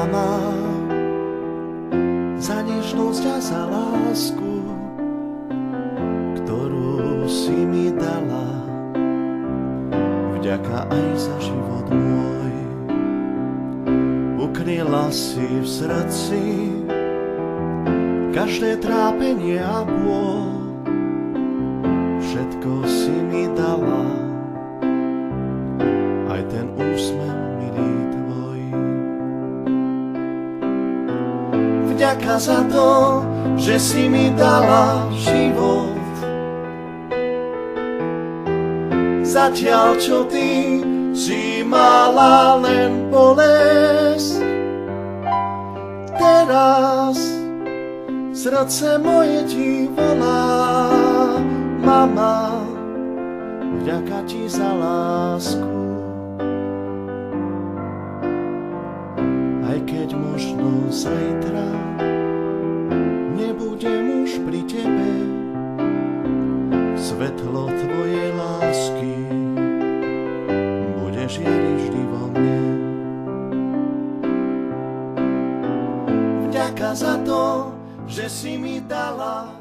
mama, za nežnosť a za lásku, ktorú si mi dala. Vďaka aj za život môj. Ukryla si v srdci každé trápenie a bôľ. Všetko si mi dala, aj ten úsmev milý tvoj. Vďaka za to, že si mi dala život. Zatiaľ, čo ty si mala len bolesť. Teraz srdce moje ti volá, mama, vďaka ti za lásku. Aj keď možno zajtra nebudem už pri tebe, svetlo tvojej lásky bude žiariť vždy vo mne. Vďaka za to, že si mi dala